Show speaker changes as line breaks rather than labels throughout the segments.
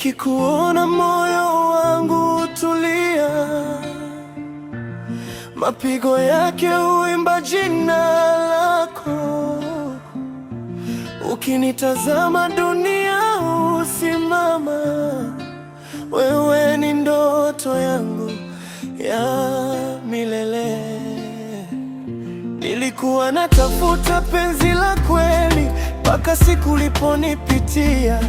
Nikikuona moyo wangu tulia, mapigo yake huimba jina lako. Ukinitazama dunia husimama. Wewe ni ndoto yangu ya milele. Nilikuwa natafuta penzi la kweli, mpaka siku uliponipitia,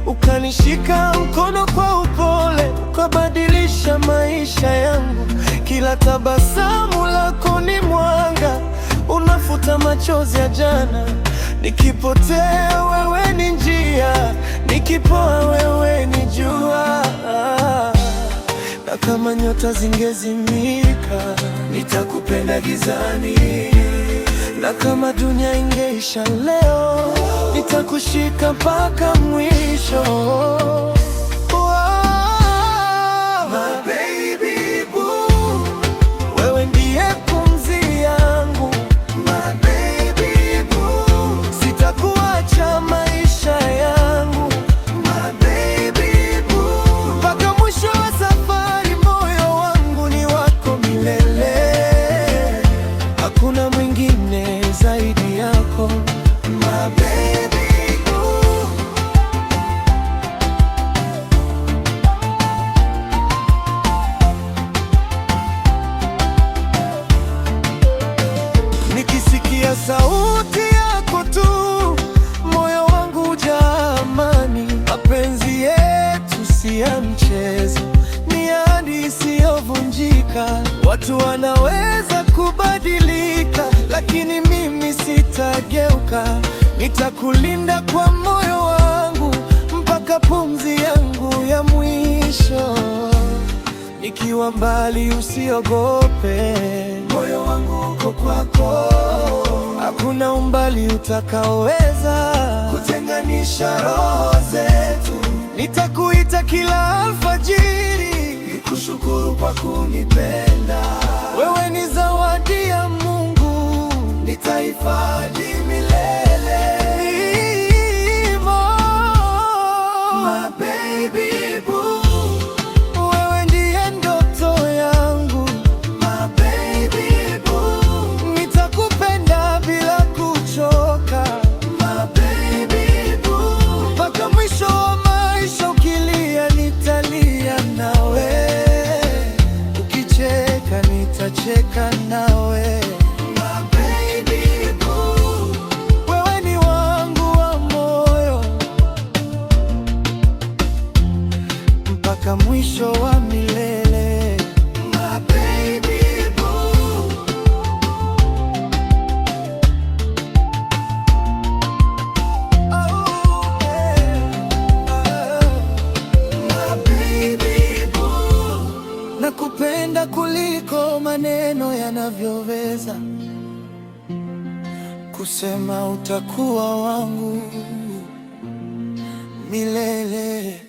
ukanishika mkono kwa upole, ukabadilisha maisha yangu. Kila tabasamu lako ni mwanga, unafuta machozi ya jana. Nikipotea wewe ni njia, nikipoa wewe ni jua. Na kama nyota zingezimika, nitakupenda gizani. Na kama dunia ingeisha leo, nitakushika mpaka mwisho. My baby boo, wewe ndiye pumzi yangu. My baby boo, sitakuacha maisha yangu. My baby boo, mpaka mwisho wa safari, moyo wangu ni wako milele. Hakuna mwingine zaidi yako. My baby boo. Nikisikia sauti yako tu, moyo wangu hujaa amani. Mapenzi yetu si ya mchezo, ni ahadi isiyovunjika. Watu wanaweza kubadilika, lakini mimi sitageuka. Nitakulinda kwa moyo wangu mpaka pumzi yangu ya mwisho. Nikiwa mbali usiogope, moyo wangu uko kwako. Hakuna umbali utakaoweza kutenganisha roho zetu. Nitakuita kila alfajiri, nikushukuru kwa kunipenda. Wewe ni zawadi ya Mungu, nitahifadhi milele. My baby boo, wewe ndiye ndoto yangu. My baby boo, nitakupenda bila kuchoka. My baby boo, mpaka mwisho wa maisha. Ukilia nitalia nawe, ukicheka nitacheka nawe. My baby boo, wewe ni wangu wa moyo mpaka mwisho wa milele. My baby boo. Oh, yeah. My baby boo. Nakupenda kuliko maneno yanavyoweza kusema. Utakuwa wangu milele.